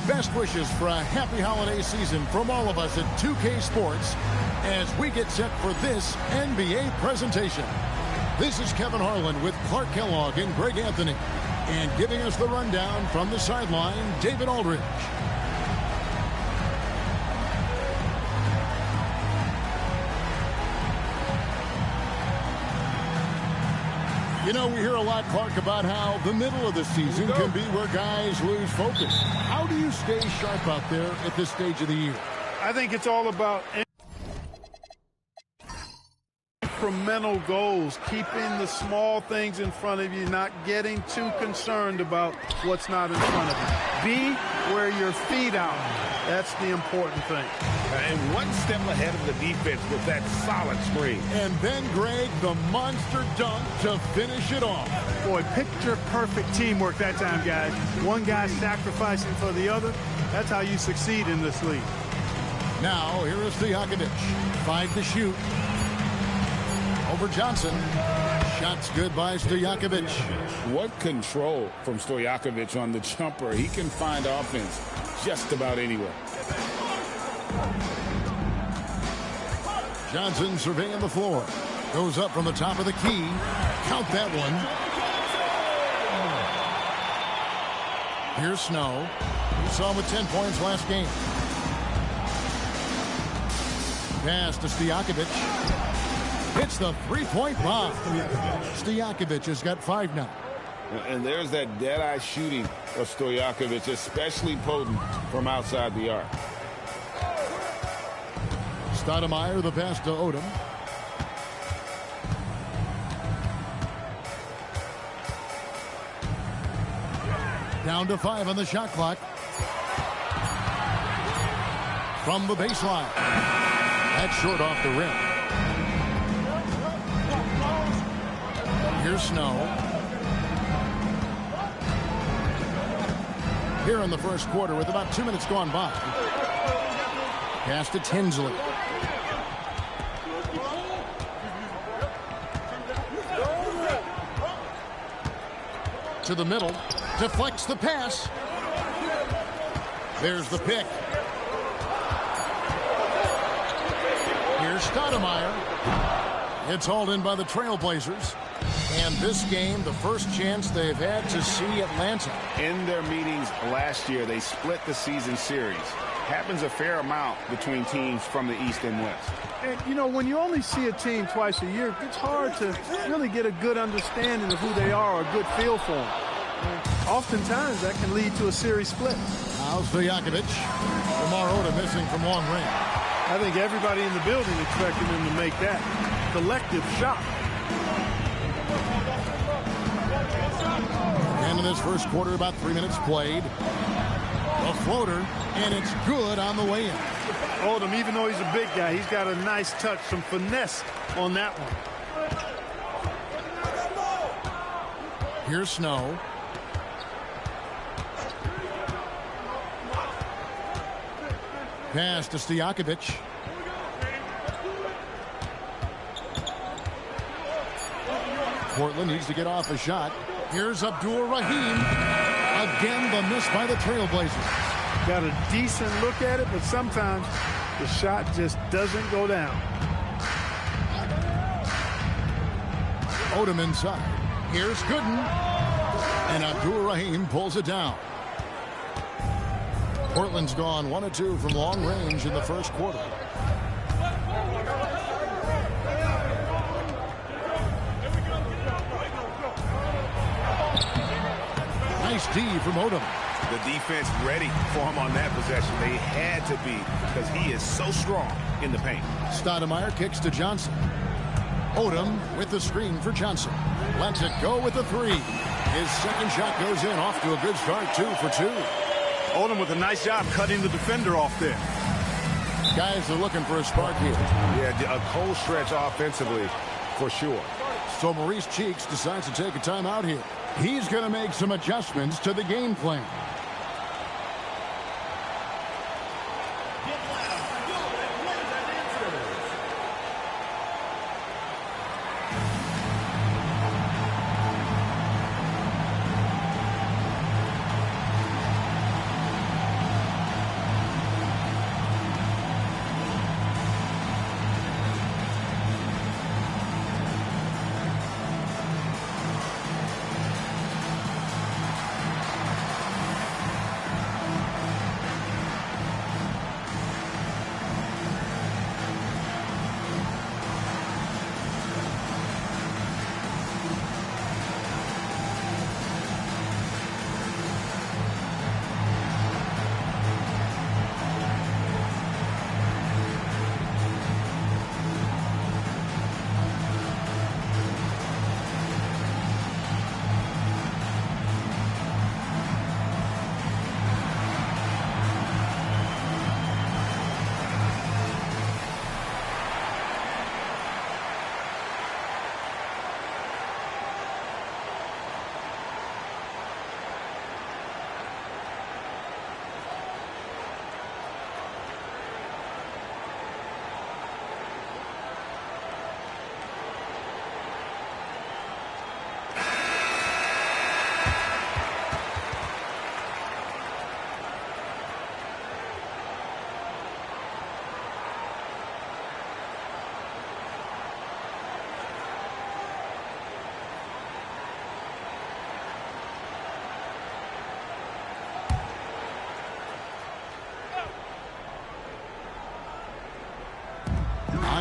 best wishes for a happy holiday season from all of us at 2K Sports as we get set for this NBA presentation. This is Kevin Harlan with Clark Kellogg and Greg Anthony. And giving us the rundown from the sideline, David Aldridge. You know, we hear a lot, Clark, about how the middle of the season can be where guys lose focus. How do you stay sharp out there at this stage of the year? I think it's all about incremental goals, keeping the small things in front of you, not getting too concerned about what's not in front of you. Be where your feet out. That's the important thing. And one step ahead of the defense with that solid screen. And then, Greg, the monster dunk to finish it off. Boy, picture-perfect teamwork that time, guys. One guy sacrificing for the other. That's how you succeed in this league. Now, here is Stojakovic. 5 to shoot. Over Johnson. Shots good by Stojakovic. What control from Stojakovic on the jumper. He can find offense just about anywhere. Johnson surveying the floor. Goes up from the top of the key. Count that one. Here's Snow. We saw him with 10 points last game. Pass to Stojakovic. Hits the three-point bomb. Stojakovic has got 5 now. And there's that dead-eye shooting of Stojakovic, especially potent from outside the arc. Stoudemire, the pass to Odom. Down to 5 on the shot clock. From the baseline. That's short off the rim. Here's Snow. Here in the first quarter with about 2 minutes gone by. Pass to Tinsley. To the middle. Deflects the pass. There's the pick. Here's Stoudemire. It's hauled in by the Trailblazers. And this game, the first chance they've had to see Atlanta. In their meetings last year, they split the season series. Happens a fair amount between teams from the East and West. And, you know, when you only see a team twice a year, it's hard to really get a good understanding of who they are or a good feel for them. And oftentimes, that can lead to a series split. Now Stojakovic. Lamar Odom missing from long range. I think everybody in the building expected him to make that collective shot. And in this first quarter, about 3 minutes played. A floater, and it's good on the way in. Odom, even though he's a big guy, he's got a nice touch, some finesse on that one. Here's Snow. Pass to Stojakovic. Portland needs to get off a shot. Here's Abdul-Rahim. Again, the miss by the Trailblazers. Got a decent look at it, but sometimes the shot just doesn't go down. Odom inside. Here's Gooden. And Abdul-Rahim pulls it down. Portland's gone 1 of 2 from long range in the first quarter. Nice D from Odom. The defense ready for him on that possession. They had to be because he is so strong in the paint. Stoudemire kicks to Johnson. Odom with the screen for Johnson. Lets it go with the 3. His second shot goes in, off to a good start, 2 for 2. Odom with a nice job cutting the defender off there. Guys are looking for a spark here. Yeah, a cold stretch offensively for sure. So Maurice Cheeks decides to take a timeout here. He's going to make some adjustments to the game plan.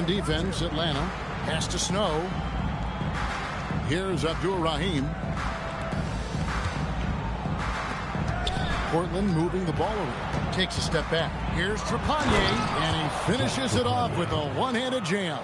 on defense, Atlanta. Pass to Snow. Here's Abdur-Rahim. Portland moving the ball over. Takes a step back. Here's Trepanier, and he finishes it off with a one-handed jam.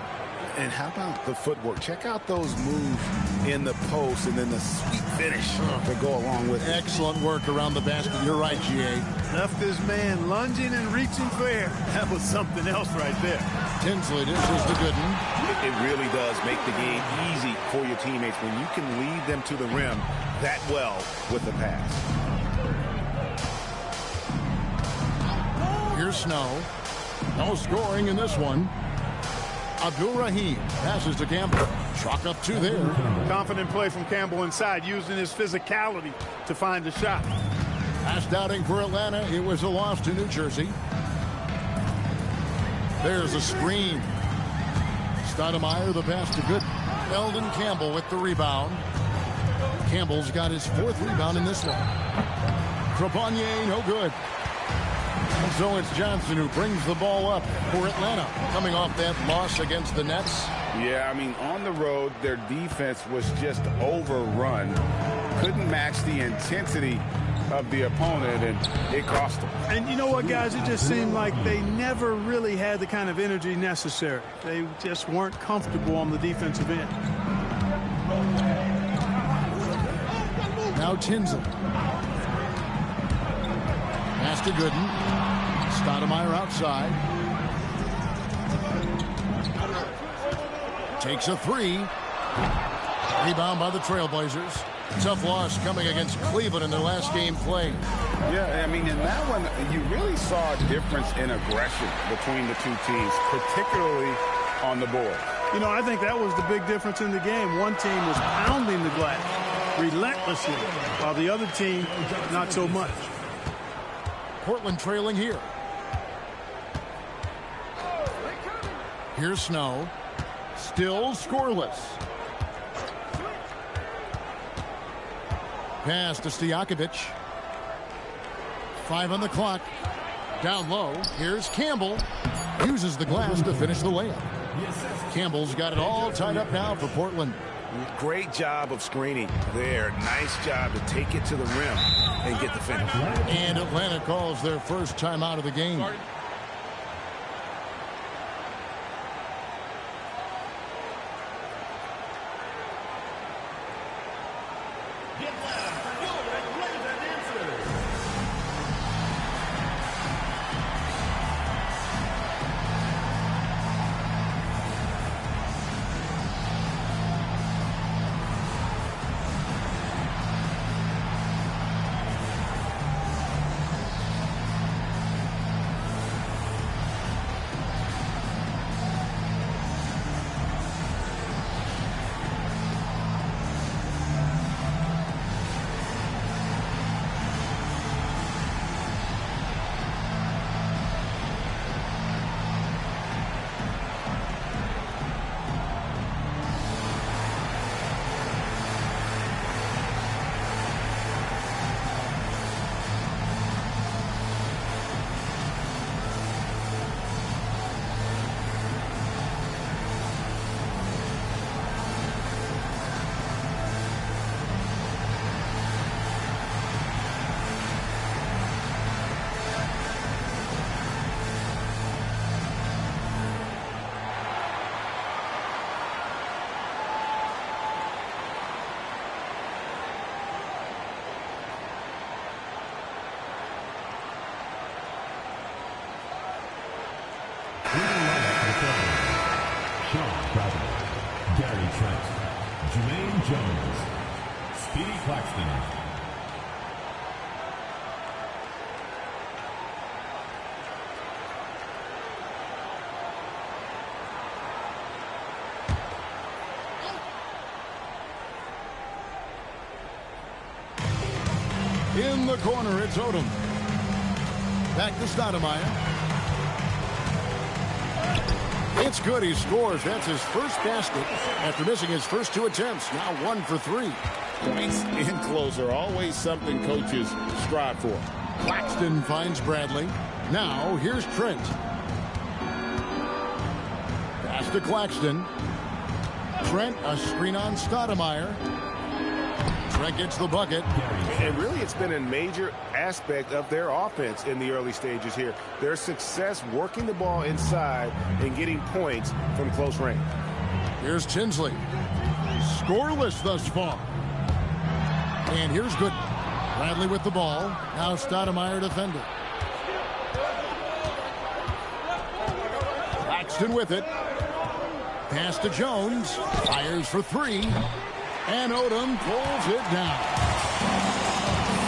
And how about the footwork? Check out those moves in the post and then the sweet finish to go along with it. Excellent work around the basket. You're right, G.A. Left his man lunging and reaching for air. That was something else right there. Tinsley dishes the good one. It really does make the game easy for your teammates when you can lead them to the rim that well with the pass. Here's Snow. No scoring in this one. Abdur-Rahim passes to Campbell. Chalk up two there. Confident play from Campbell inside, using his physicality to find the shot. Last outing for Atlanta, it was a loss to New Jersey. There's a screen. Stoudemire, the pass to good. Eldon Campbell with the rebound. Campbell's got his fourth rebound in this one. Trepanier, no good. And so it's Johnson who brings the ball up for Atlanta, coming off that loss against the Nets. Yeah, I mean, on the road, their defense was just overrun. Couldn't match the intensity of the opponent, and it cost them. And you know what, guys? It just seemed like they never really had the kind of energy necessary. They just weren't comfortable on the defensive end. Now Tinsley. Pass to Gooden. Stoudemire outside. Takes a three. Rebound by the Trailblazers. Tough loss coming against Cleveland in their last game played. Yeah, I mean, in that one, you really saw a difference in aggression between the two teams, particularly on the board. You know, I think that was the big difference in the game. One team was pounding the glass relentlessly, while the other team, not so much. Portland trailing here. Here's Snow. Still scoreless. Pass to Stojakovic. 5 on the clock. Down low. Here's Campbell. Uses the glass to finish the layup. Campbell's got it all tied up now for Portland. Great job of screening there. Nice job to take it to the rim and get the finish. And Atlanta calls their first timeout of the game. Jones, Speedy Claxton. In the corner, it's Odom. Back to Stoudemire. It's good. He scores. That's his first basket after missing his first 2 attempts. Now 1 for 3. Points in closer, always something coaches strive for. Claxton finds Bradley. Now here's Trent. Pass Pass to Claxton. Trent, a screen on Stoudemire. Trent gets the bucket. And really, it's been a major aspect of their offense in the early stages here. Their success working the ball inside and getting points from close range. Here's Tinsley. Scoreless thus far. And here's Gooden. Bradley with the ball. Now Stoudemire defending. Claxton with it. Pass to Jones. Fires for three. And Odom pulls it down.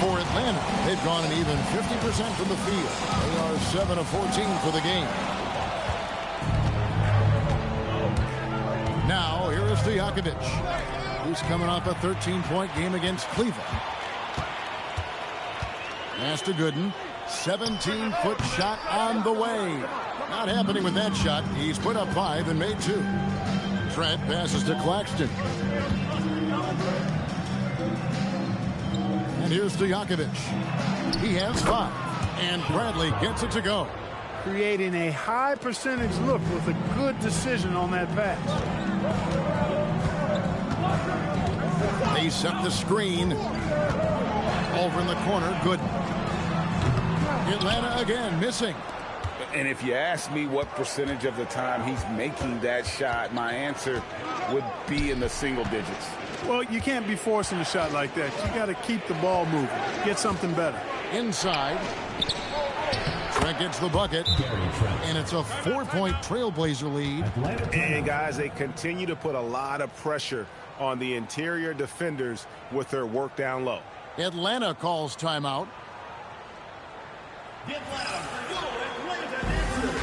For Atlanta, they've gone an even 50% from the field. They are 7 of 14 for the game. Now, here is Stojakovic. He's coming off a 13-point game against Cleveland. Pass to Gooden. 17-foot shot on the way. Not happening with that shot. He's put up 5 and made 2. Trent passes to Claxton. And here's Stojakovic. He has 5. And Bradley gets it to go. Creating a high percentage look with a good decision on that pass. They set the screen. Over in the corner, Gooden. Atlanta again missing. And if you ask me what percentage of the time he's making that shot, my answer would be in the single digits. Well, you can't be forcing a shot like that. You got to keep the ball moving. Get something better. Inside. Trent gets the bucket. And it's a 4-point Trailblazer lead. And guys, they continue to put a lot of pressure on the interior defenders with their work down low. Atlanta calls timeout. Get loud for your Atlanta answer.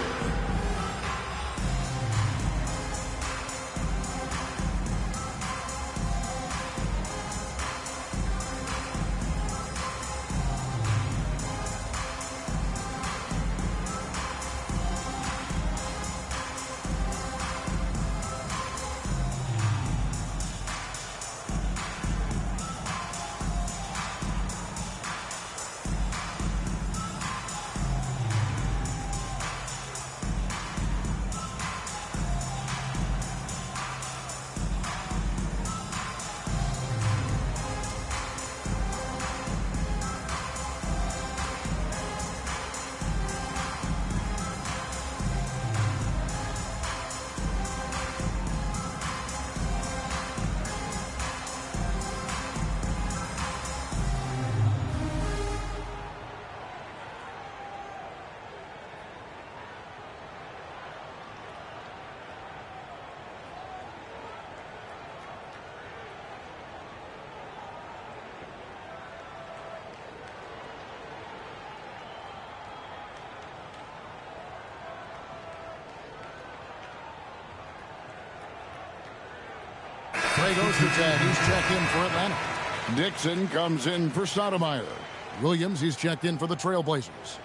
He's checked in for Atlanta. Dixon comes in for Stoudemire. Williams, he's checked in for the Trailblazers.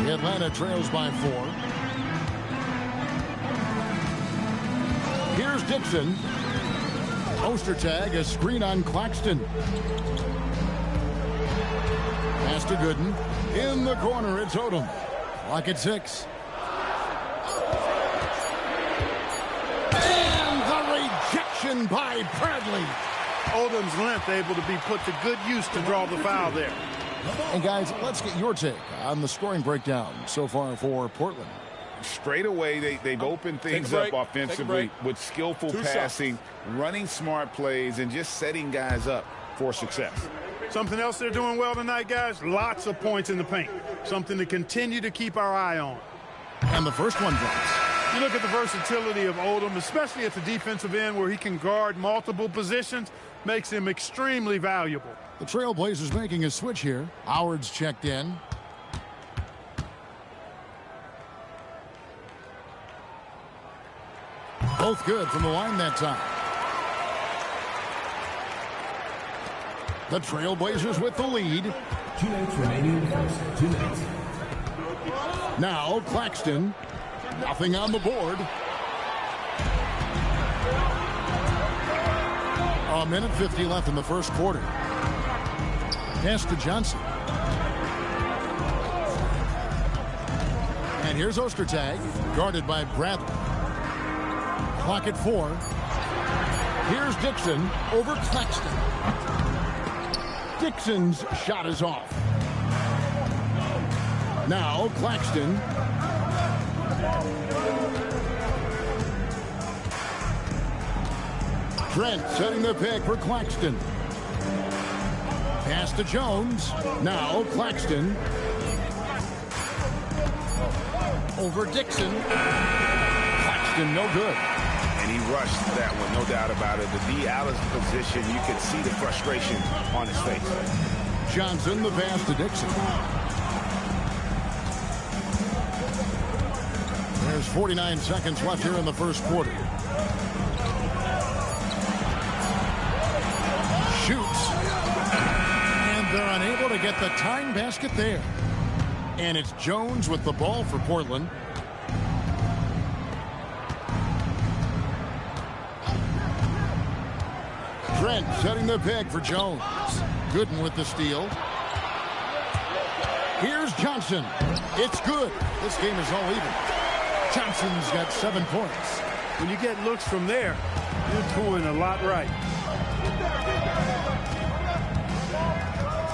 Atlanta trails by 4. Here's Dixon. Ostertag, a screen on Claxton. Pass to Gooden. In the corner, it's Odom. Clock at 6. And the rejection by Bradley. Odom's length able to be put to good use to draw the foul there. And guys, let's get your take on the scoring breakdown so far for Portland. Straight away, they've opened things up offensively with skillful passing, running smart plays, and just setting guys up for success. Something else they're doing well tonight, guys, lots of points in the paint. Something to continue to keep our eye on. And the first one drops. You look at the versatility of Odom, especially at the defensive end where he can guard multiple positions, makes him extremely valuable. The Trailblazers making a switch here. Howard's checked in. Both good from the line that time. The Trailblazers with the lead. 2 minutes remaining in the first. 2 minutes. Now Claxton. Nothing on the board. minute 50 left in the first quarter. Pass to Johnson. And here's Ostertag, guarded by Bradley. Clock at 4. Here's Dixon over Claxton. Dixon's shot is off. Now Claxton. Trent setting the pick for Claxton. Pass to Jones. Now Claxton. Over Dixon. Claxton no good. And he rushed that one, no doubt about it. The D out of position, you could see the frustration on his face. Johnson, the pass to Dixon. There's 49 seconds left here in the first quarter. Shoots. And they're unable to get the tying basket there. And it's Jones with the ball for Portland. Trent setting the pick for Jones. Gooden with the steal. Here's Johnson. It's good. This game is all even. Johnson's got 7 points. When you get looks from there, you're doing a lot right.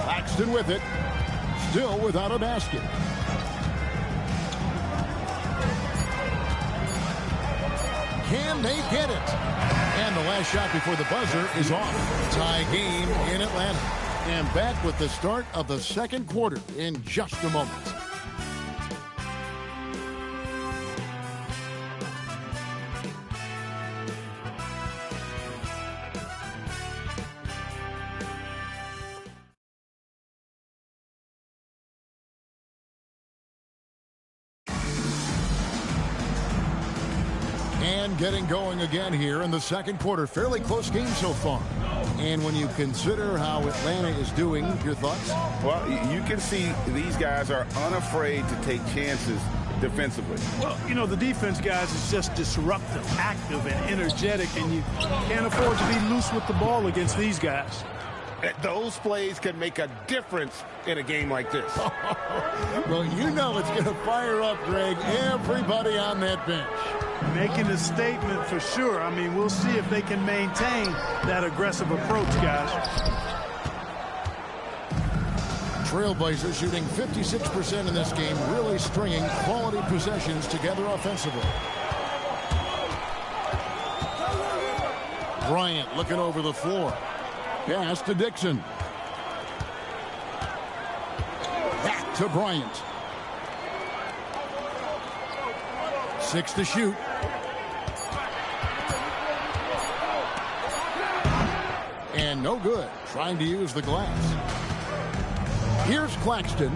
Claxton with it. Still without a basket. Can they get it? And the last shot before the buzzer is off. Tie game in Atlanta. And back with the start of the second quarter in just a moment. And getting going again here in the second quarter. Fairly close game so far. And when you consider how Atlanta is doing, your thoughts? Well, you can see these guys are unafraid to take chances defensively. Well, you know, the defense, guys, is just disruptive, active, and energetic, and you can't afford to be loose with the ball against these guys. Those plays can make a difference in a game like this. Well, you know it's going to fire up, Greg, everybody on that bench. Making a statement for sure. I mean, we'll see if they can maintain that aggressive approach, guys. Trailblazers shooting 56% in this game, really stringing quality possessions together offensively. Bryant looking over the floor. Pass to Dixon. Back to Bryant. 6 to shoot. And no good. Trying to use the glass. Here's Claxton.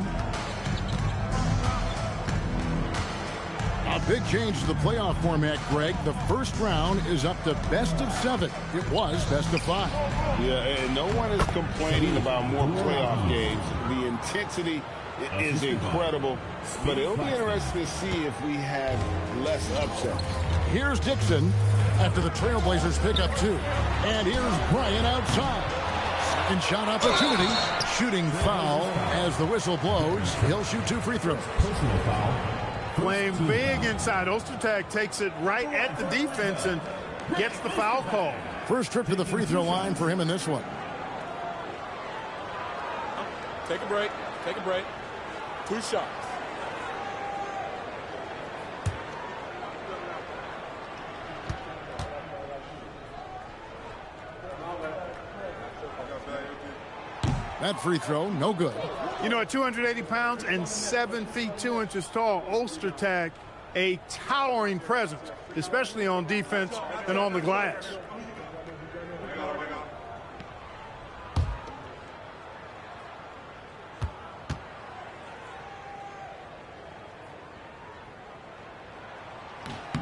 A big change to the playoff format, Greg. The first round is up to best of 7. It was best of 5. Yeah, and no one is complaining about more playoff games. The intensity is incredible, but it'll be interesting to see if we have less upsets. Here's Dixon after the Trailblazers pick up 2. And here's Bryant outside. Second shot opportunity. Shooting foul as the whistle blows. He'll shoot 2 free throws. Personal foul. Playing big inside. Ostertag takes it right at the defense and gets the foul call. First trip to the free throw line for him in this one. Take a break. Take a break. 2 shots. That free throw, no good. You know, at 280 pounds and 7 feet 2 inches tall, Ostertag, a towering presence, especially on defense and on the glass.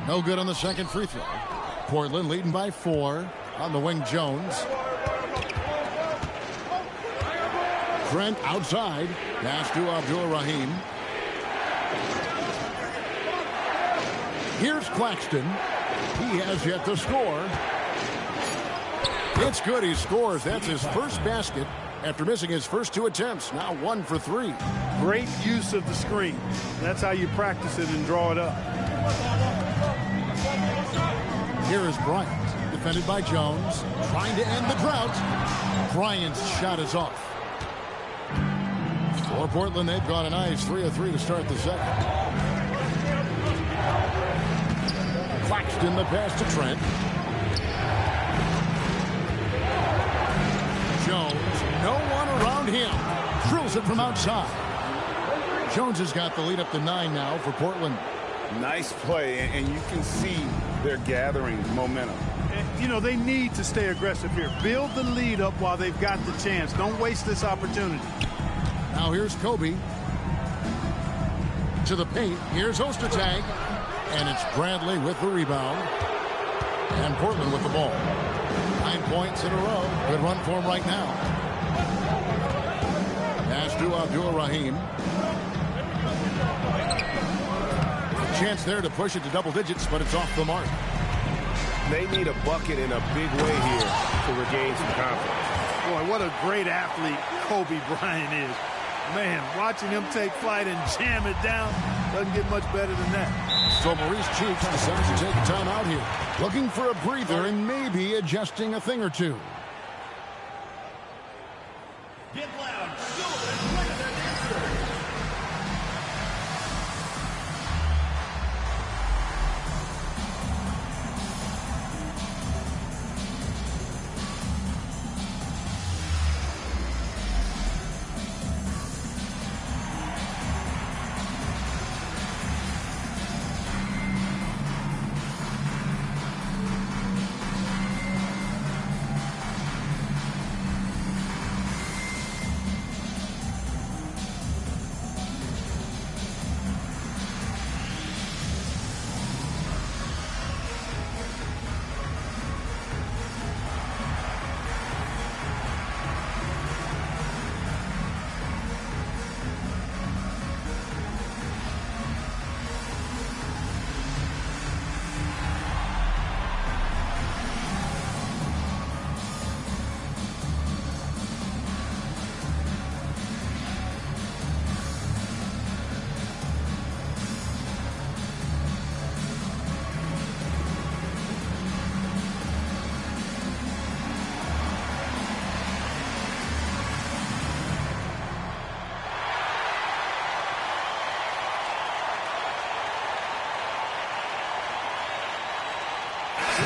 No good on the second free throw. Portland leading by 4 on the wing. Jones. Trent outside. Pass to Abdul-Rahim. Here's Claxton. He has yet to score. It's good. He scores. That's his first basket after missing his first 2 attempts. Now 1 for 3. Great use of the screen. That's how you practice it and draw it up. Here is Bryant, defended by Jones, trying to end the drought. Bryant's shot is off. For Portland, they've gone a nice 3 of 3 to start the second. Claxton the pass to Trent. Jones, no one around him. Drills it from outside. Jones has got the lead up to 9 now for Portland. Nice play, and you can see they're gathering momentum. You know, they need to stay aggressive here. Build the lead up while they've got the chance. Don't waste this opportunity. Now here's Kobe. To the paint. Here's Ostertag. And it's Bradley with the rebound. And Portland with the ball. 9 points in a row. Good run for him right now. Pass to Abdul-Rahim. Chance there to push it to double digits, but it's off the mark. They need a bucket in a big way here to regain some confidence. Boy, what a great athlete Kobe Bryant is. Man, watching him take flight and jam it down doesn't get much better than that. So Maurice Cheeks decides to take a timeout here. Looking for a breather and maybe adjusting a thing or two. Get loud. Sullivan, play that answer.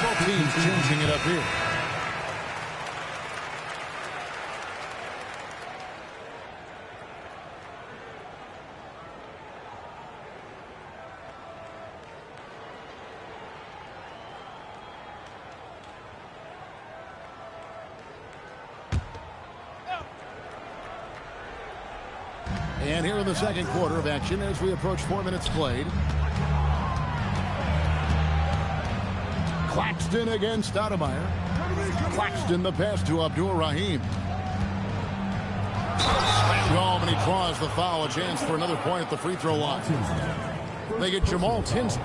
Both teams changing it up here. And here in the second quarter of action as we approach 4 minutes played. Claxton against Stoudemire. Claxton the pass to Abdul-Rahim. Slammed home and he draws the foul. A chance for another point at the free throw line. They get Jamal Tinsley.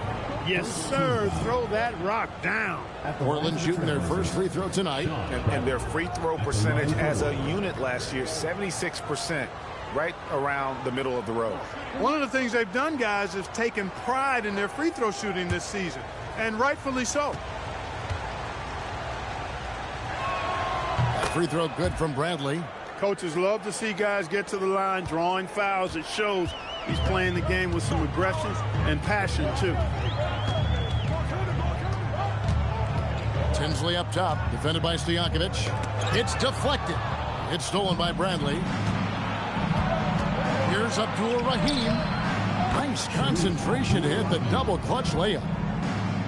Yes, sir. Throw that rock down. Portland shooting their first free throw tonight. And their free throw percentage as a unit last year, 76%, right around the middle of the road. One of the things they've done, guys, is taken pride in their free throw shooting this season, and rightfully so. That free throw good from Bradley. Coaches love to see guys get to the line, drawing fouls. It shows he's playing the game with some aggression and passion, too. Tinsley up top, defended by Stojakovic. It's deflected. It's stolen by Bradley. Here's Abdul-Rahim. Nice concentration to hit the double clutch layup.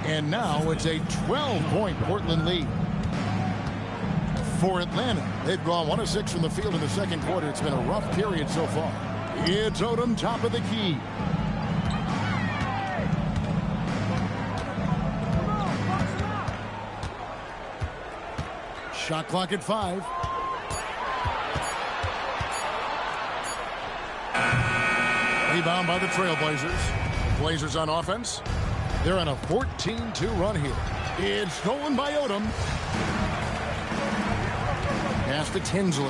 And now it's a 12-point Portland lead. For Atlanta, they've gone 1 of 6 from the field in the second quarter. It's been a rough period so far. It's Odom, top of the key. Shot clock at 5. Rebound by the Trailblazers. Blazers on offense. They're on a 14-2 run here. It's stolen by Odom. Pass to Tinsley.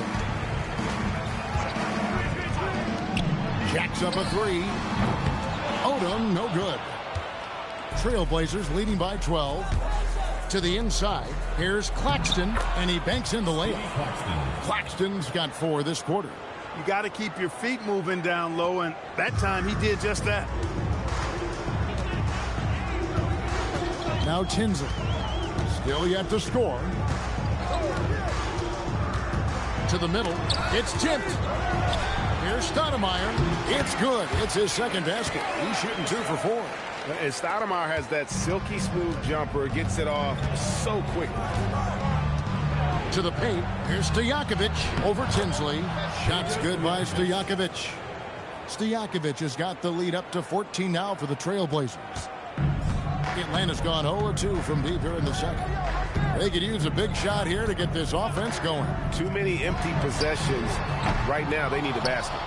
Jacks up a three. Odom, no good. Trailblazers leading by 12. To the inside. Here's Claxton, and he banks in the layup. Claxton's got 4 this quarter. You got to keep your feet moving down low, and that time he did just that. Now Tinsley. Still yet to score. To the middle. It's tipped. Here's Stoudemire. It's good. It's his second basket. He's shooting 2 for 4. And Stoudemire has that silky smooth jumper. Gets it off so quickly. To the paint. Here's Stojakovic over Tinsley. Shots good by Stojakovic. Stojakovic has got the lead up to 14 now for the Trailblazers. Atlanta's gone 0-2 from deep here in the second. They could use a big shot here to get this offense going. Too many empty possessions. Right now, they need a basket.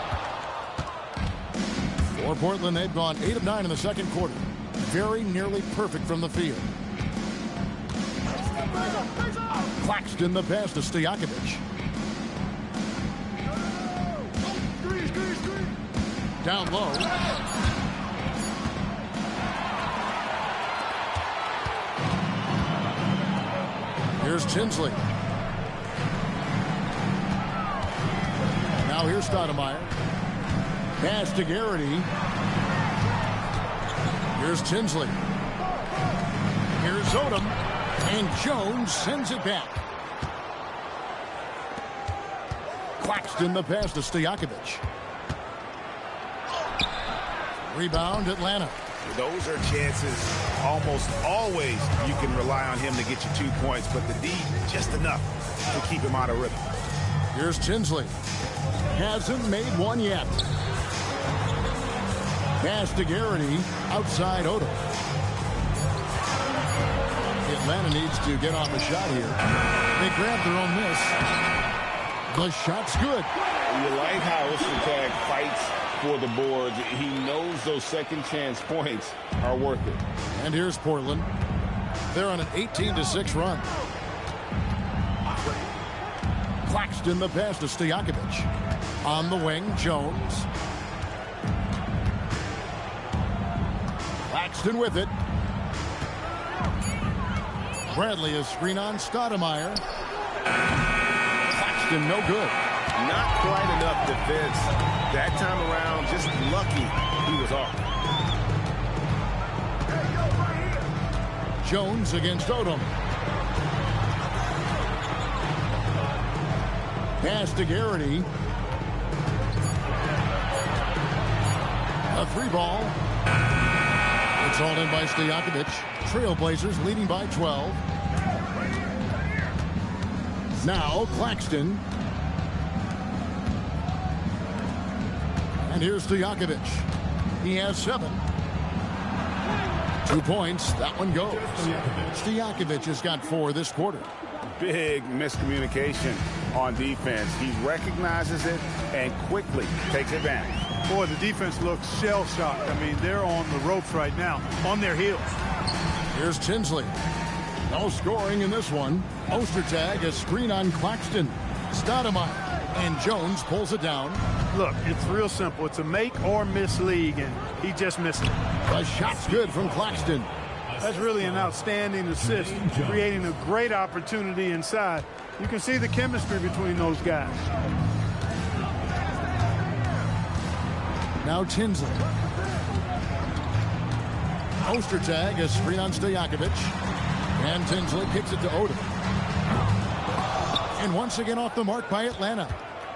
For Portland, they've gone 8 of 9 in the second quarter. Very nearly perfect from the field. Claxton the pass to Stojakovic. Down low. Here's Tinsley. Now here's Stoudemire. Pass to Garrity. Here's Tinsley. Here's Odom. And Jones sends it back. Claxton the pass to Stojakovic. Rebound Atlanta. Those are chances almost always you can rely on him to get you 2 points, but the D just enough to keep him out of rhythm. Here's Tinsley. Hasn't made one yet. Pass to Garrity. Outside Odom. Atlanta needs to get off a shot here. They grab their own miss. The shot's good. You like how Ostertag fights for the boards. He knows those second chance points are worth it. And here's Portland. They're on an 18-6 run. Claxton the pass to Stojakovic. On the wing, Jones. Claxton with it. Bradley a screen on Stoudemire. Claxton no good. Not quite enough defense. That time around, just lucky he was off. Jones against Odom. Pass to Garrity. A 3-ball. It's all in by Stojakovic. Trailblazers leading by 12. Now Claxton. And here's Stojakovic. He has 7. 2 points. That one goes. Stojakovic has got 4 this quarter. Big miscommunication on defense. He recognizes it and quickly takes advantage. Boy, the defense looks shell-shocked. I mean, they're on the ropes right now, on their heels. Here's Tinsley. No scoring in this one. Ostertag a screen on Claxton. Stoudemire. And Jones pulls it down. Look, it's real simple. It's a make or miss league, and he just missed it. The shot's good from Claxton. That's really an outstanding assist, creating a great opportunity inside. You can see the chemistry between those guys. Now Tinsley. Ostertag a screen on Stojakovic. And Tinsley kicks it to Odom. And once again off the mark by Atlanta.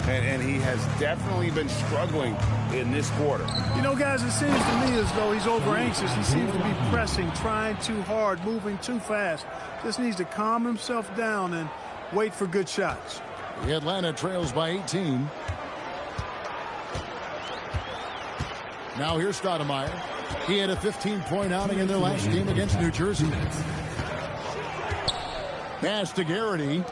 And he has definitely been struggling in this quarter. You know, guys, it seems to me as though he's over anxious. He seems to be pressing, trying too hard, moving too fast. Just needs to calm himself down and wait for good shots. The Atlanta trails by 18. Now here's Stoudemire. He had a 15-point outing in their last game against New Jersey. Pass to Garrity.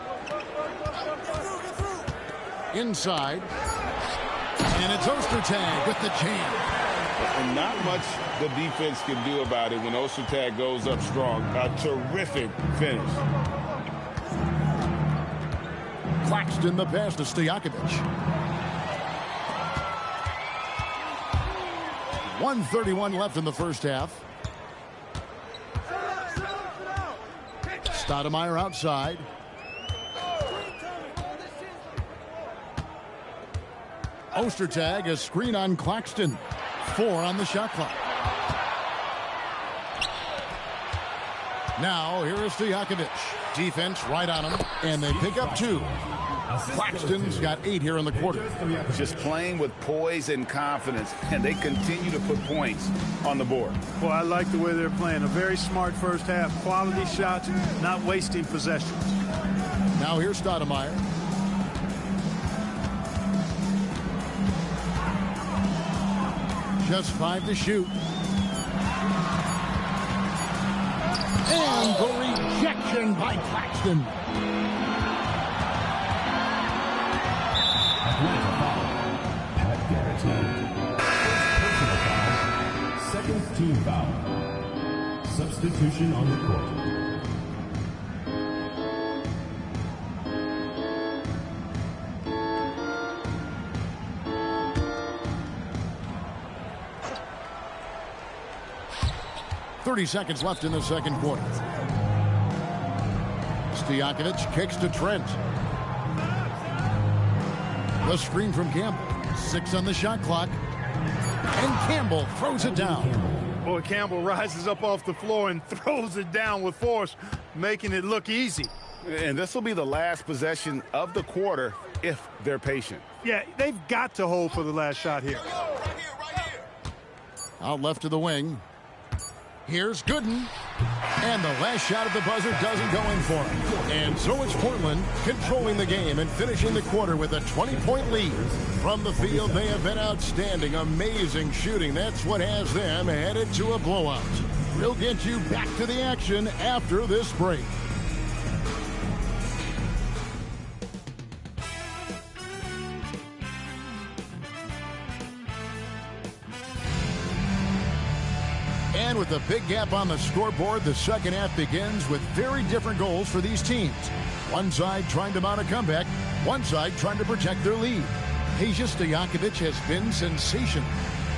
Inside. And it's Ostertag with the jam. And not much the defense can do about it when Ostertag goes up strong. A terrific finish. Claxton the pass to Stojakovic. 1:31 left in the first half. Stoudemire outside. Ostertag, a screen on Claxton. 4 on the shot clock. Now, here is Stojakovic. Defense right on him, and they pick up 2. Claxton's got 8 here in the quarter. Just playing with poise and confidence, and they continue to put points on the board. Well, I like the way they're playing. A very smart first half. Quality shots, not wasting possessions. Now here's Stoudemire. Just 5 to shoot. And the rejection by Claxton. Pat Garrett. Personal foul. Second team foul. Substitution on the court. Seconds left in the second quarter. Stojakovic kicks to Trent. The screen from Campbell. 6 on the shot clock. And Campbell throws it down. Boy, Campbell rises up off the floor and throws it down with force, making it look easy. And this will be the last possession of the quarter if they're patient. Yeah, they've got to hold for the last shot here. Out left to the wing. Here's Gooden. And the last shot at the buzzer doesn't go in for him. And so it's Portland controlling the game and finishing the quarter with a 20-point lead. From the field, they have been outstanding. Amazing shooting. That's what has them headed to a blowout. We'll get you back to the action after this break. And with a big gap on the scoreboard, the second half begins with very different goals for these teams. One side trying to mount a comeback, one side trying to protect their lead. Peja Stojakovic has been sensational.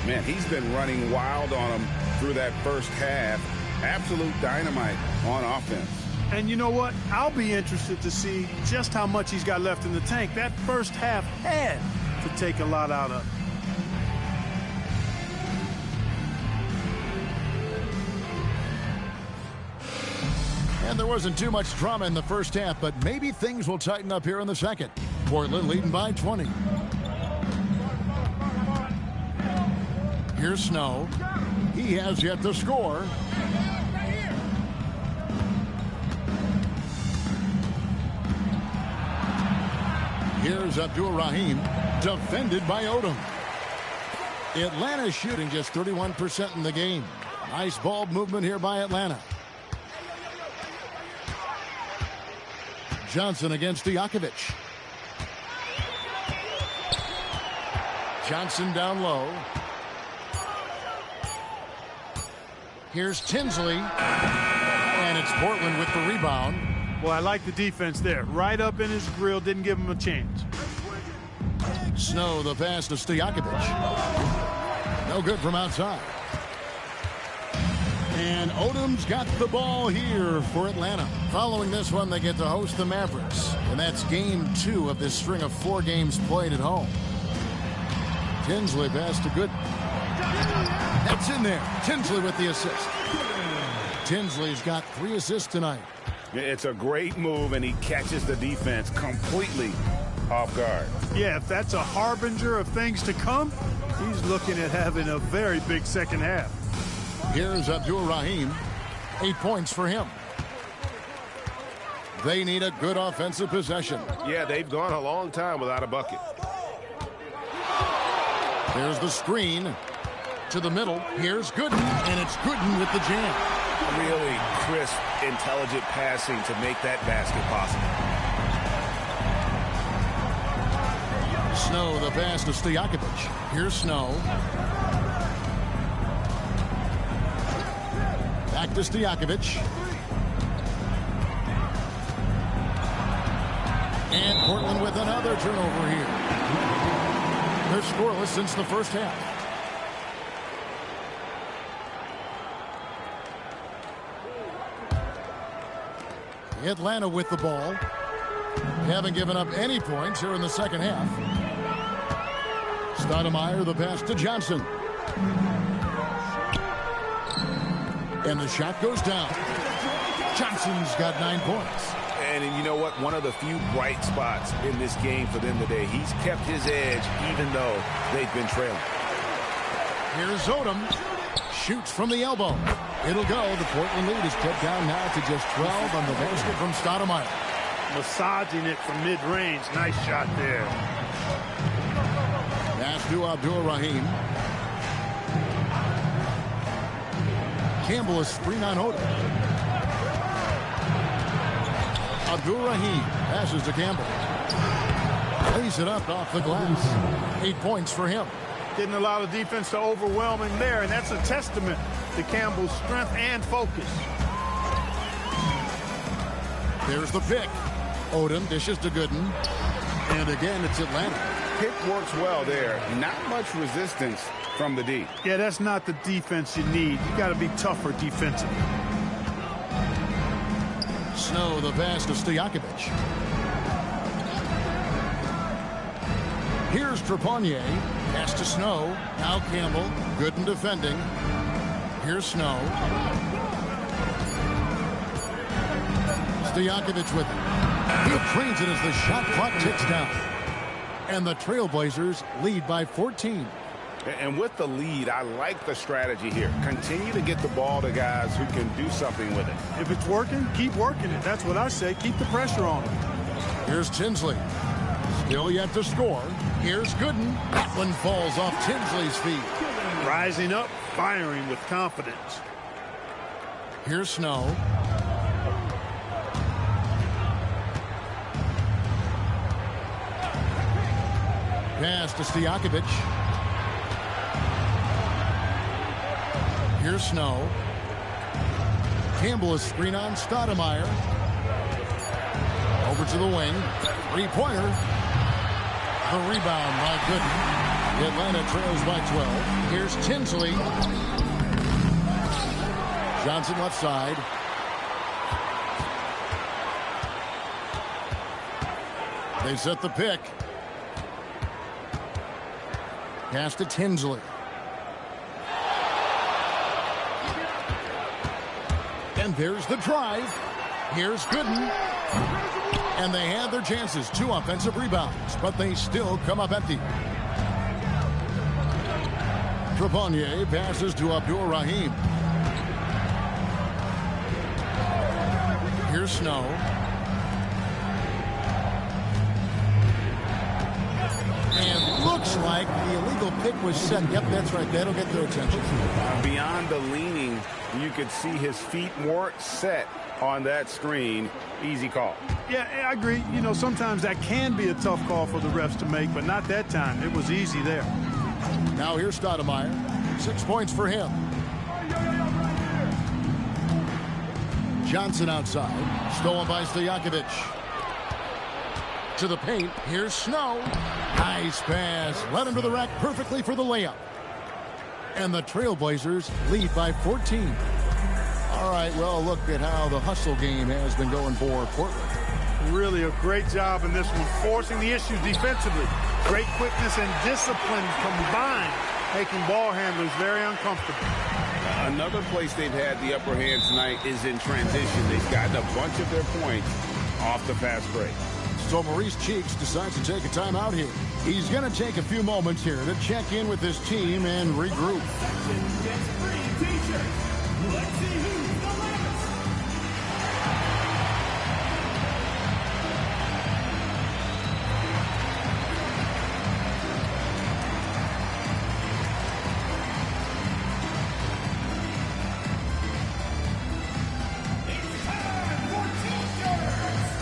Man, he's been running wild on them through that first half. Absolute dynamite on offense. And you know what? I'll be interested to see just how much he's got left in the tank. That first half had to take a lot out of. And there wasn't too much drama in the first half, but maybe things will tighten up here in the second. Portland leading by 20. Here's Snow. He has yet to score. Here's Abdur-Rahim, defended by Odom. Atlanta shooting just 31% in the game. Nice ball movement here by Atlanta. Johnson against Stojakovic. Johnson down low. Here's Tinsley. And it's Portland with the rebound. Well, I like the defense there. Right up in his grill, didn't give him a chance. Snow, the pass to Stojakovic. No good from outside. And Odom's got the ball here for Atlanta. Following this one, they get to host the Mavericks. And that's game 2 of this string of 4 games played at home. Tinsley pass to Gooden. That's in there. Tinsley with the assist. Tinsley's got 3 assists tonight. It's a great move, and he catches the defense completely off guard. Yeah, if that's a harbinger of things to come, he's looking at having a very big second half. Here's Abdur-Rahim. 8 points for him. They need a good offensive possession. Yeah, they've gone a long time without a bucket. There's the screen to the middle. Here's Gooden, and it's Gooden with the jam. Really crisp, intelligent passing to make that basket possible. Snow, the pass to Stojakovic. Here's Snow. Back to Stojakovic. And Portland with another turnover here. They're scoreless since the first half. Atlanta with the ball. They haven't given up any points here in the second half. Stoudemire, the pass to Johnson. And the shot goes down. Johnson's got 9 points. And you know what? One of the few bright spots in this game for them today. He's kept his edge even though they've been trailing. Here's Odom. Shoots from the elbow. It'll go. The Portland lead is cut down now to just 12 on the basket from Stoudemire. Massaging it from mid-range. Nice shot there. Pass to Abdul-Rahim. Campbell is screen on Odom. Abdul-Rahim passes to Campbell. Lays it up off the glass. 8 points for him. Didn't allow the defense to overwhelm him there, and that's a testament to Campbell's strength and focus. There's the pick. Odom dishes to Gooden. And again, it's Atlanta. Pick works well there. Not much resistance from the D. Yeah, that's not the defense you need. You got to be tougher defensively. Snow, the pass to Stojakovic. Here's Trepanier. Pass to Snow. Now Campbell. Gooden defending. Here's Snow. Stojakovic with it. He trains it as the shot clock ticks down. And the Trailblazers lead by 14. And with the lead, I like the strategy here. Continue to get the ball to guys who can do something with it. If it's working, keep working it. That's what I say. Keep the pressure on him. Here's Tinsley. Still yet to score. Here's Gooden. That one falls off Tinsley's feet. Rising up, firing with confidence. Here's Snow. Pass to Stojakovic. Here's Snow. Campbell is screen on Stoudemire. Over to the wing. Three-pointer. The rebound by Gooden. Atlanta trails by 12. Here's Tinsley. Johnson left side. They set the pick. Pass to Tinsley. And there's the drive. Here's Gooden. And they had their chances. 2 offensive rebounds, but they still come up empty. Trepanier passes to Abdul-Rahim. Here's Snow. And looks like the illegal pick was set. Yep, that's right. That'll get their attention. Beyond the leaning, you could see his feet weren't set on that screen. Easy call. Yeah, I agree. You know, sometimes that can be a tough call for the refs to make, but not that time. It was easy there. Now here's Stoudemire. 6 points for him. Johnson outside. Stolen by Stojakovic. To the paint. Here's Snow. Nice pass. Led him to the rack perfectly for the layup. And the Trailblazers lead by 14. All right, well, look at how the hustle game has been going for Portland. Really a great job in this one, forcing the issues defensively. Great quickness and discipline combined, making ball handlers very uncomfortable. Another place they've had the upper hand tonight is in transition. They've gotten a bunch of their points off the fast break. So Maurice Cheeks decides to take a timeout here. He's going to take a few moments here to check in with his team and regroup. Let's see who's the last. It's time for T-shirts.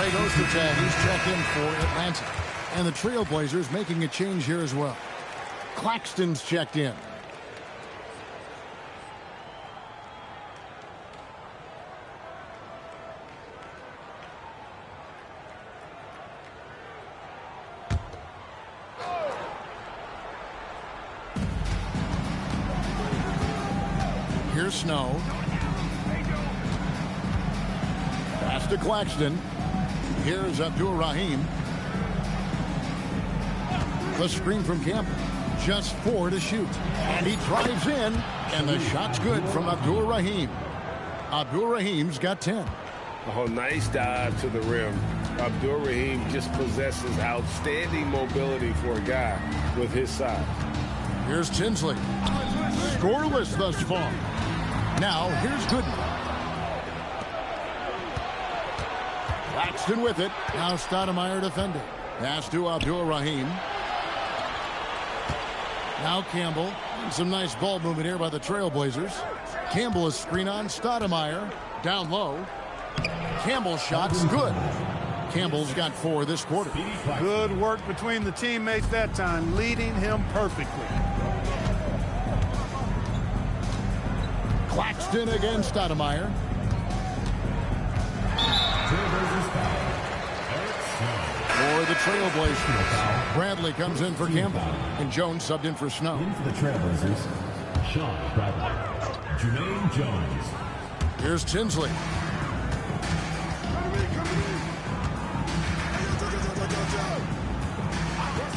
Greg Ostertag, he's checked in for Atlanta. And the Trailblazers making a change here as well. Claxton's checked in. Here's Snow. Pass to Claxton. Here's Abdur-Rahim. The screen from Campbell. Just 4 to shoot. And he drives in. And the shot's good from Abdur-Rahim. Abdur-Rahim's got 10. Oh, nice dive to the rim. Abdur-Rahim just possesses outstanding mobility for a guy with his size. Here's Tinsley. Scoreless thus far. Now, here's Gooden. Claxton with it. Now Stoudemire defending. Pass to Abdur-Rahim. Now Campbell. Some nice ball movement here by the Trailblazers. Campbell is screen on. Stoudemire down low. Campbell's shot's good. Campbell's got 4 this quarter. Good work between the teammates that time, leading him perfectly. Claxton against Stoudemire. For the Trailblazers, Bradley comes in for Campbell, and Jones subbed in for Snow. In for the Trailblazers, Sean Bradley. Jermaine Jones. Here's Tinsley.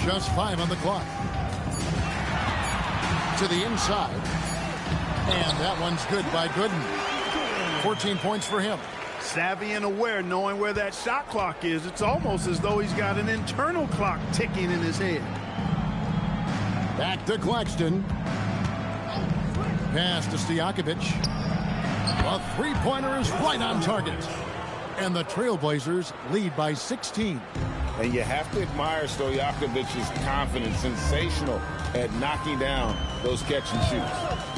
Just 5 on the clock. To the inside. And that one's good by Gooden. 14 points for him. Savvy and aware, knowing where that shot clock is. It's almost as though he's got an internal clock ticking in his head. Back to Claxton. Pass to Stojakovic. A three-pointer is right on target. And the Trailblazers lead by 16. And you have to admire Stojakovic's confidence. Sensational at knocking down those catch and shoots.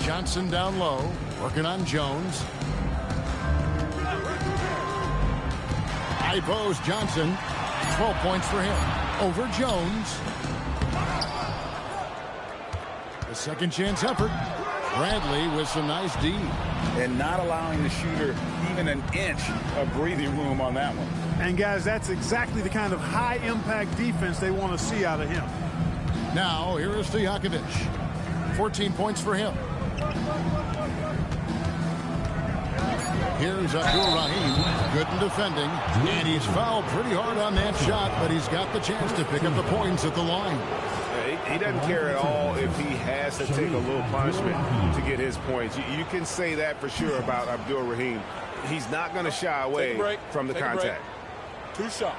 Johnson down low, working on Jones. High post Johnson. 12 points for him. Over Jones. The second chance effort. Bradley with some nice D. And not allowing the shooter even an inch of breathing room on that one. And guys, that's exactly the kind of high impact defense they want to see out of him. Now here is Stojakovic. 14 points for him. Here's Abdur-Rahim. Good in defending. And he's fouled pretty hard on that shot, but he's got the chance to pick up the points at the line. He doesn't care at all if he has to take a little punishment to get his points. You can say that for sure about Abdur-Rahim. He's not going to shy away from the contact. 2 shots.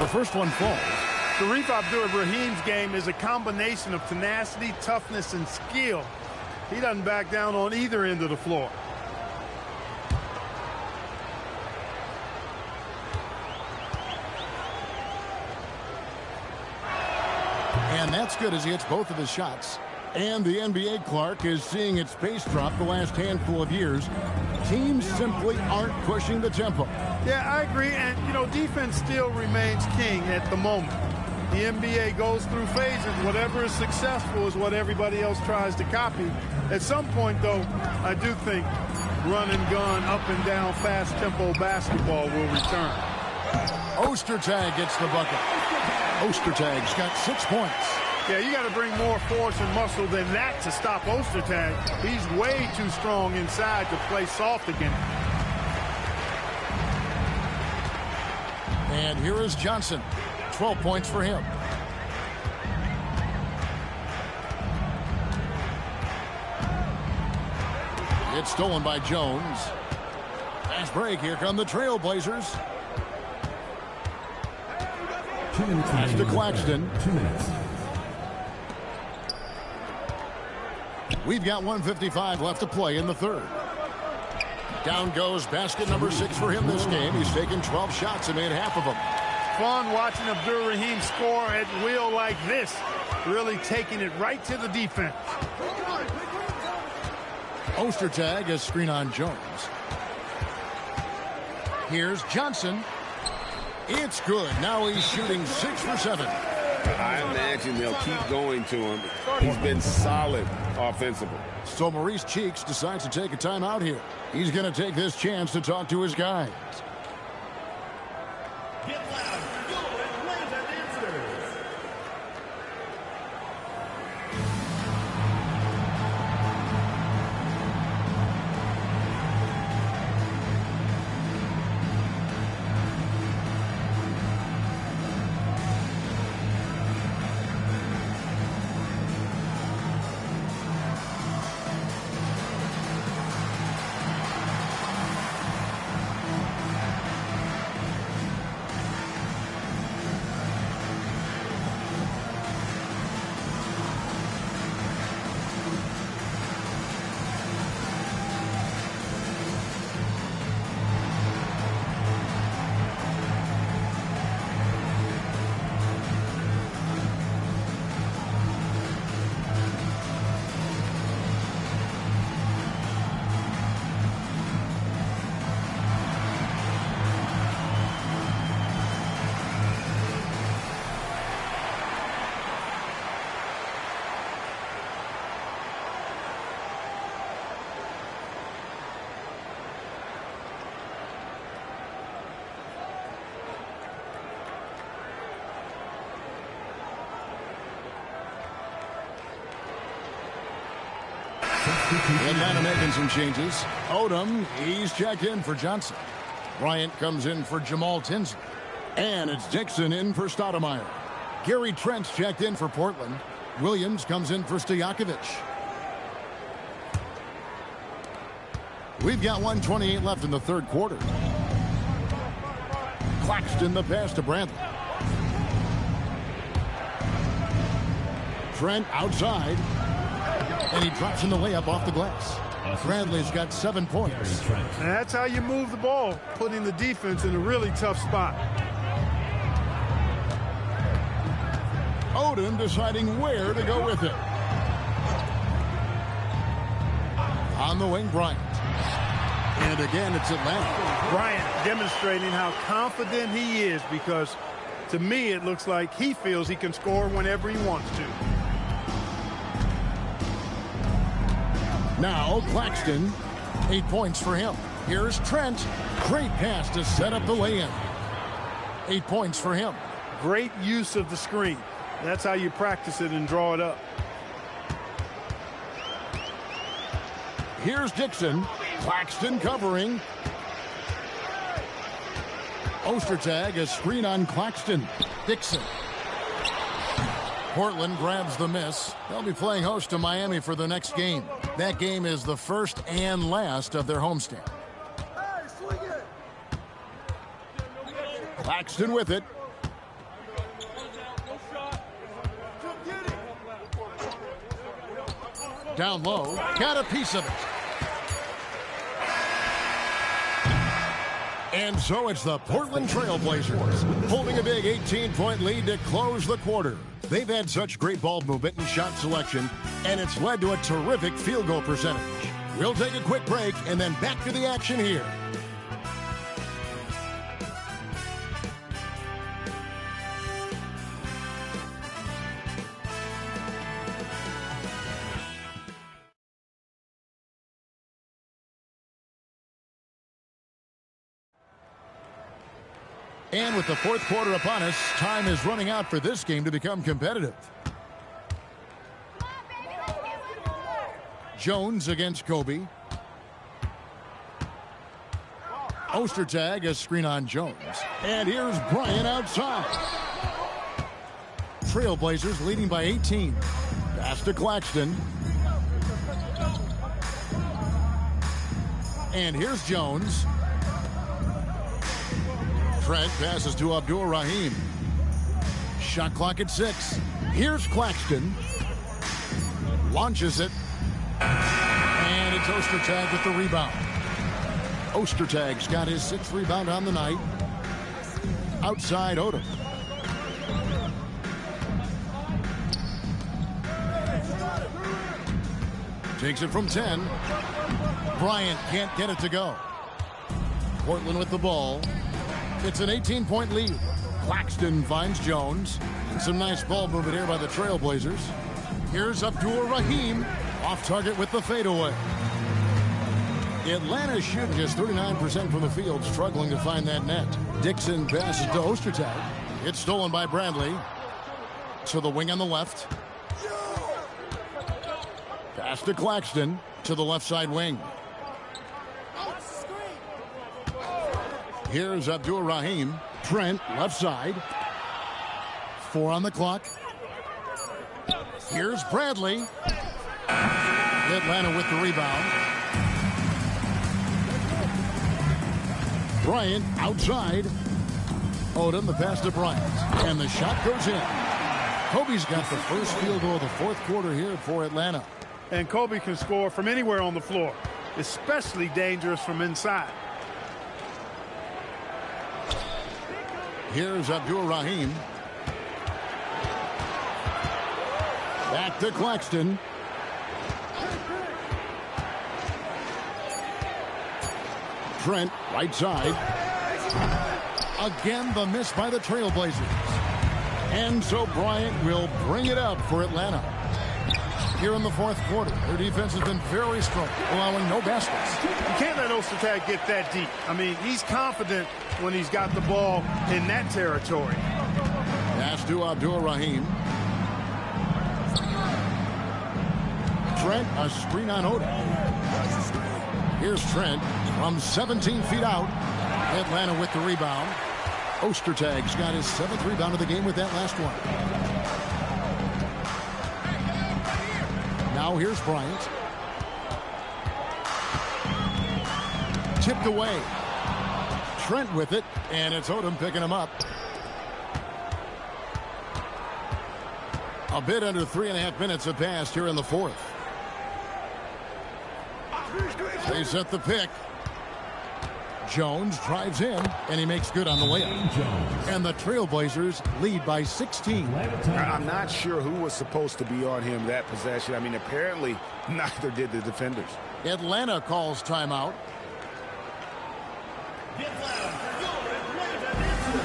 The first one falls. Shareef Abdur-Rahim's game is a combination of tenacity, toughness, and skill. He doesn't back down on either end of the floor. And that's good as he hits both of his shots. And the NBA, Clark, is seeing its pace drop the last handful of years. Teams simply aren't pushing the tempo. Yeah, I agree. And, you know, defense still remains king at the moment. The NBA goes through phases. Whatever is successful is what everybody else tries to copy. At some point, though, I do think run and gun, up and down, fast tempo basketball will return. Ostertag gets the bucket. Ostertag's got 6 points. Yeah, you got to bring more force and muscle than that to stop Ostertag. He's way too strong inside to play soft again. And here is Johnson. 12 points for him. It's stolen by Jones. Fast break. Here come the Trailblazers. 2 minutes. Pass to Claxton. 2 minutes. We've got 1:55 left to play in the third. Down goes basket number 6 for him this game. He's taken 12 shots and made half of them. Fun watching Abdur-Rahim score at will like this. Really taking it right to the defense. Ostertag, a screen on Jones. Here's Johnson. It's good. Now he's shooting 6 for 7. I imagine they'll keep going to him. He's been solid offensively. So Maurice Cheeks decides to take a timeout here. He's going to take this chance to talk to his guys. Get loud, go, and raise our dancers. Atlanta making some changes. Odom, he's checked in for Johnson. Bryant comes in for Jamal Tinsley. And it's Dixon in for Stoudemire. Gary Trent's checked in for Portland. Williams comes in for Stojakovic. We've got 1:28 left in the third quarter. Claxton the pass to Bradley. Trent outside. And he drops in the layup off the glass. Bradley's got 7 points. And that's how you move the ball, putting the defense in a really tough spot. Odom deciding where to go with it. On the wing, Bryant. And again, it's Atlanta. Bryant demonstrating how confident he is, because to me it looks like he feels he can score whenever he wants to. Now Claxton, 8 points for him. Here's Trent. Great pass to set up the lay-in. 8 points for him. Great use of the screen. That's how you practice it and draw it up. Here's Dixon. Claxton covering. Ostertag, a screen on Claxton. Dixon. Portland grabs the miss. They'll be playing host to Miami for the next game. That game is the first and last of their homestand. Claxton with it. Down low. Got a piece of it. And so it's the Portland Trail Blazers holding a big 18-point lead to close the quarter. They've had such great ball movement and shot selection, and it's led to a terrific field goal percentage. We'll take a quick break and then back to the action here. And with the fourth quarter upon us, time is running out for this game to become competitive. Jones against Kobe. Ostertag, a screen on Jones. And here's Bryant outside. Trailblazers leading by 18. Pass to Claxton. And here's Jones. Trent passes to Abdur-Rahim. Shot clock at 6. Here's Claxton. Launches it. And it's Ostertag with the rebound. Ostertag's got his 6th rebound on the night. outside Odom. Takes it from 10. Bryant can't get it to go. Portland with the ball. It's an 18-point lead. Claxton finds Jones. And some nice ball movement here by the Trailblazers. Here's Abdur-Rahim. Off target with the fadeaway. Atlanta shooting just 39% from the field, struggling to find that net. Dixon passes to Ostertag. It's stolen by Bradley. To the wing on the left. Pass to Claxton to the left side wing. Here's Abdur-Rahim. Trent, left side. 4 on the clock. Here's Bradley. Atlanta with the rebound. Bryant outside. Odom, the pass to Bryant. And the shot goes in. Kobe's got the first field goal of the fourth quarter here for Atlanta. And Kobe can score from anywhere on the floor, especially dangerous from inside. Here's Abdur-Rahim. Back to Claxton. Trent, right side. Again, the miss by the Trailblazers. And so Bryant will bring it up for Atlanta. Here in the fourth quarter, their defense has been very strong, allowing no baskets. You can't let Ostertag get that deep. I mean, he's confident when he's got the ball in that territory. Pass to Abdur-Rahim. Trent, a screen on Odom. Here's Trent from 17 feet out. Atlanta with the rebound. Ostertag's got his 7th rebound of the game with that last one. Now here's Bryant. Tipped away. Trent with it, and it's Odom picking him up. A bit under 3.5 minutes have passed here in the fourth. They set the pick. Jones drives in, and he makes good on the layup. And the Trailblazers lead by 16. I'm not sure who was supposed to be on him that possession. I mean, apparently neither did the defenders. Atlanta calls timeout. Get loud for your Atlanta answer.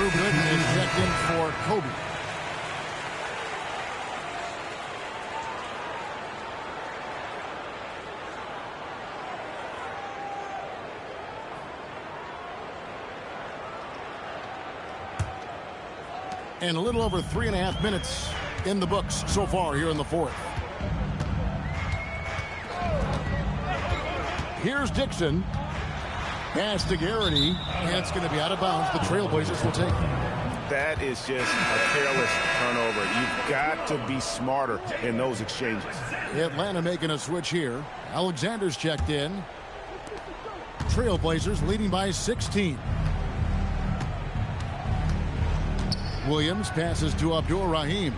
Gooden is checked in for Kobe. And a little over 3.5 minutes in the books so far here in the fourth. Here's Dixon. Pass to Garrity, and it's going to be out of bounds. The Trailblazers will take it. That is just a careless turnover. You've got to be smarter in those exchanges. Atlanta making a switch here. Alexander's checked in. Trailblazers leading by 16. Williams passes to Abdur-Rahim.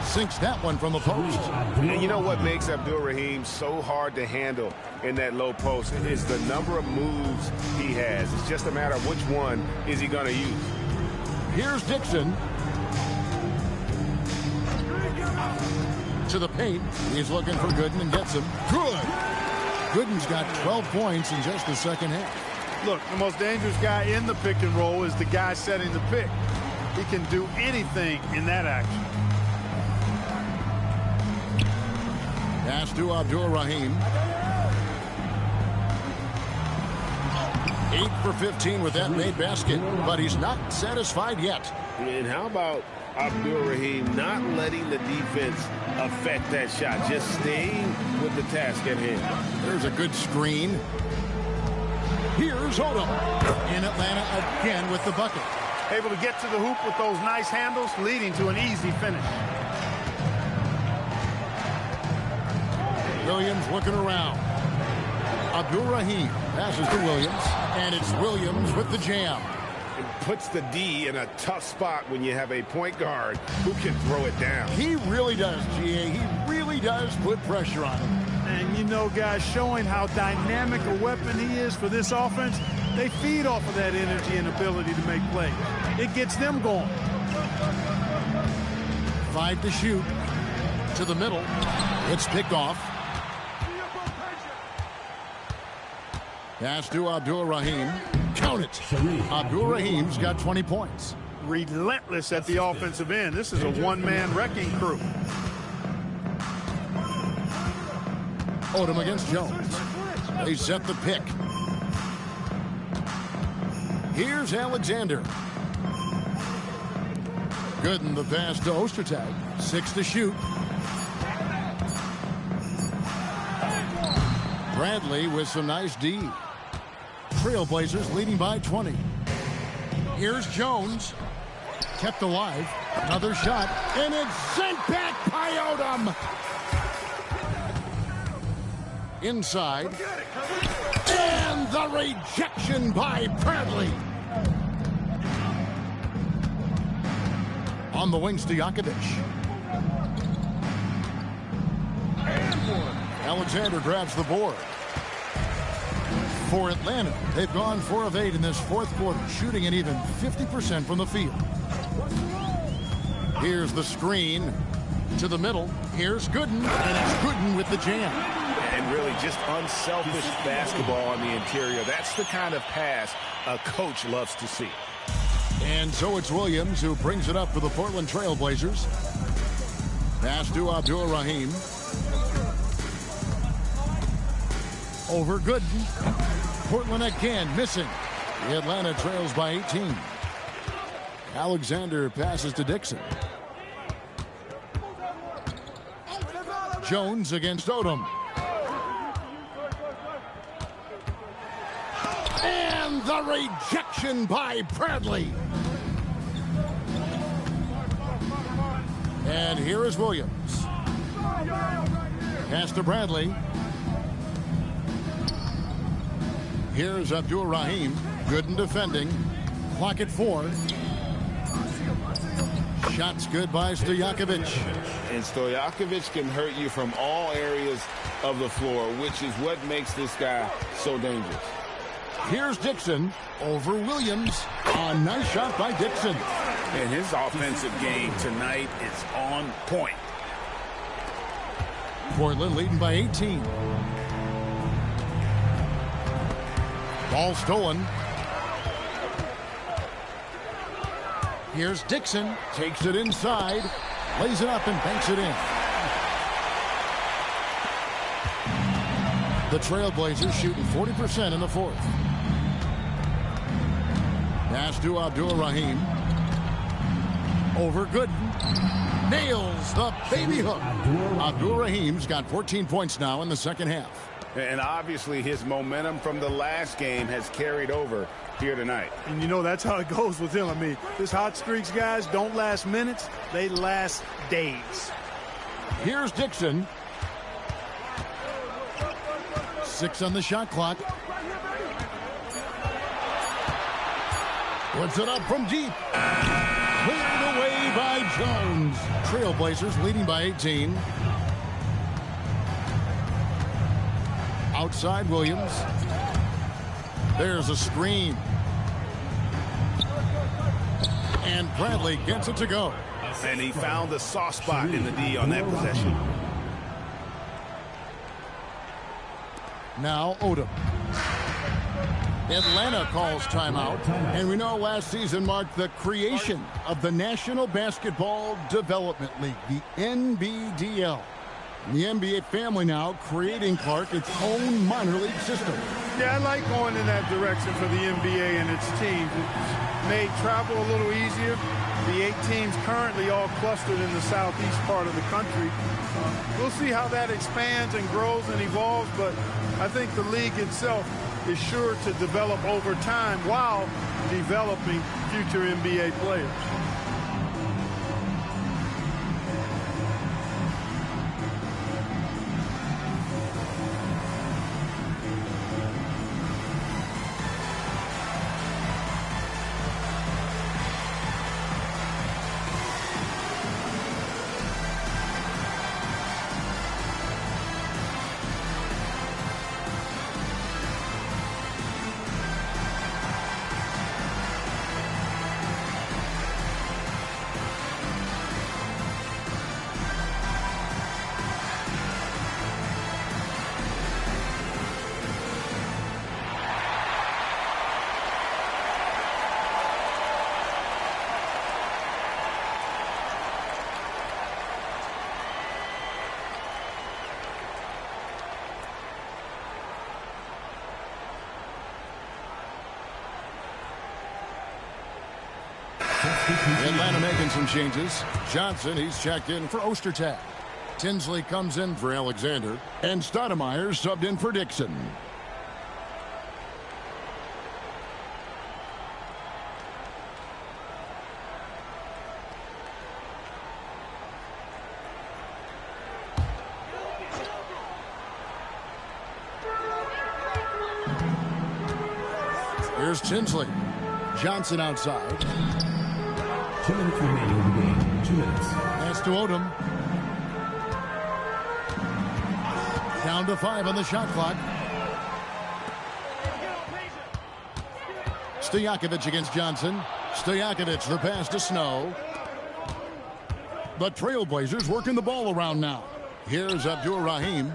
Sinks that one from the post. And you know what makes Abdur-Rahim so hard to handle in that low post is the number of moves he has. It's just a matter of which one is he going to use. Here's Dixon. To the paint. He's looking for Gooden and gets him. Good. Gooden's got 12 points in just the second half. Look, the most dangerous guy in the pick and roll is the guy setting the pick. He can do anything in that action. Pass to Abdul-Rahim. 8 for 15 with that made basket, but he's not satisfied yet. And how about Abdul-Rahim not letting the defense affect that shot, just staying with the task at hand. There's a good screen. Here's Odom in Atlanta again with the bucket. Able to get to the hoop with those nice handles, leading to an easy finish. Williams looking around. Abdul-Rahim passes to Williams, and it's Williams with the jam. It puts the D in a tough spot when you have a point guard who can throw it down. He really does, GA. He really does put pressure on him. And you know, guys, showing how dynamic a weapon he is for this offense, they feed off of that energy and ability to make plays. It gets them going. 5 to shoot. To the middle. It's picked off. Pass to Abdul-Rahim. Count it. Abdul-Rahim's got 20 points. Relentless at the offensive end. This is a one-man wrecking crew. Odom against Jones. They set the pick. Here's Alexander. Gooden the pass to Ostertag. 6 to shoot. Bradley with some nice D. Trailblazers leading by 20. Here's Jones. Kept alive. Another shot. And it's sent back by Odom. Inside. And the rejection by Bradley. On the wings to Stojakovic. Alexander grabs the board. For Atlanta, they've gone 4 of 8 in this fourth quarter, shooting an even 50% from the field. Here's the screen to the middle. Here's Gooden, and it's Gooden with the jam. And really just unselfish basketball on the interior. That's the kind of pass a coach loves to see. And so it's Williams who brings it up for the Portland Trailblazers. Pass to Abdul-Rahim. Over Gooden. Portland again missing. The Atlanta trails by 18. Alexander passes to Dixon. Jones against Odom. And the rejection by Bradley. And here is Williams. Pass to Bradley. Here's Abdul-Rahim. Gooden defending. Clock at 4. Shots good by Stojakovic. And Stojakovic can hurt you from all areas of the floor, which is what makes this guy so dangerous. Here's Dixon over Williams. A nice shot by Dixon. And his offensive game tonight is on point. Portland leading by 18. Ball stolen. Here's Dixon. Takes it inside. Lays it up and banks it in. The Trailblazers shooting 40% in the fourth. Pass to Abdul-Rahim. Over Gooden. Nails the baby hook. Abdul-Rahim's got 14 points now in the second half. And obviously his momentum from the last game has carried over here tonight. And you know, that's how it goes with him. I mean, his hot streaks, guys, don't last minutes. They last days. Here's Dixon. 6 on the shot clock. Puts it up from deep. Cleared away by Jones. Trailblazers leading by 18. Outside Williams. There's a screen. And Bradley gets it to go. And he found the soft spot in the D on that possession. Now Odom. Atlanta calls timeout. And we know last season marked the creation of the National Basketball Development League, the NBDL. The NBA family now creating, Clark, its own minor league system. Yeah, I like going in that direction for the NBA and its teams. It's made travel a little easier. The 8 teams currently all clustered in the southeast part of the country. We'll see how that expands and grows and evolves, but I think the league itself is sure to develop over time while developing future NBA players. Atlanta making some changes. Johnson, he's checked in for Ostertag. Tinsley comes in for Alexander. And Stoudemire subbed in for Dixon. Here's Tinsley. Johnson outside. 2 minutes remaining in the game. 2 minutes. Pass to Odom. Down to 5 on the shot clock. Stojakovic against Johnson. Stojakovic, the pass to Snow. The Trailblazers working the ball around now. Here's Abdur-Rahim.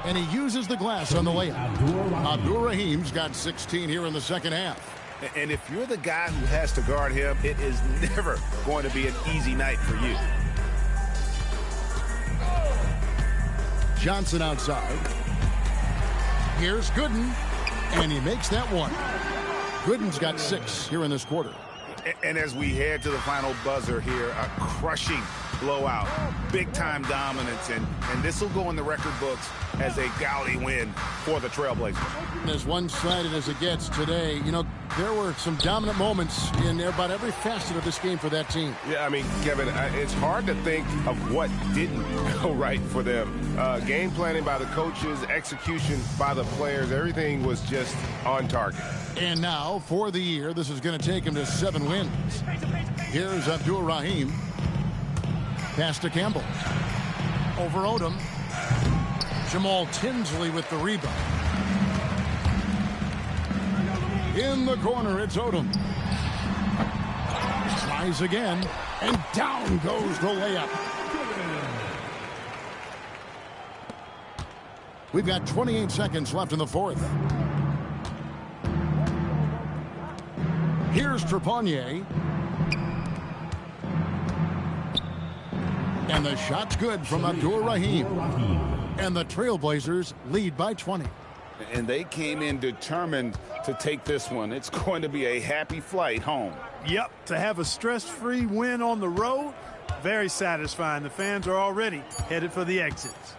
And he uses the glass on the layup. Abdur-Rahim's got 16 here in the second half. And if you're the guy who has to guard him, it is never going to be an easy night for you. Johnson outside. Here's Gooden. And he makes that one. Gooden's got 6 here in this quarter. And as we head to the final buzzer here, a crushing blowout, big-time dominance, and this will go in the record books as a gaudy win for the Trailblazers. As one-sided as it gets today, you know, there were some dominant moments in about every facet of this game for that team. Yeah, I mean, Kevin, it's hard to think of what didn't go right for them. Game planning by the coaches, execution by the players, everything was just on target. And now, for the year, this is going to take him to 7 wins. Here's Abdur-Rahim. Pass to Campbell. Over Odom. Jamal Tinsley with the rebound. In the corner, it's Odom. Tries again, and down goes the layup. We've got 28 seconds left in the fourth. Here's Trepanier. And the shot's good from Abdur-Rahim. And the Trailblazers lead by 20. And they came in determined to take this one. It's going to be a happy flight home. Yep, to have a stress-free win on the road, very satisfying. The fans are already headed for the exits.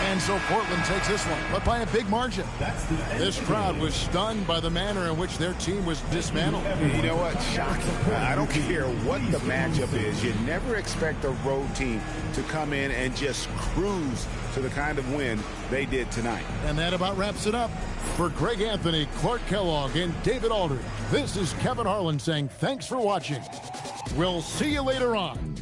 And so Portland takes this one, but by a big margin. This crowd was stunned by the manner in which their team was dismantled. You know what? Shocking. I don't care what the matchup is. You never expect a road team to come in and just cruise to the kind of win they did tonight. And that about wraps it up. For Greg Anthony, Clark Kellogg, and David Aldridge, this is Kevin Harlan saying thanks for watching. We'll see you later on.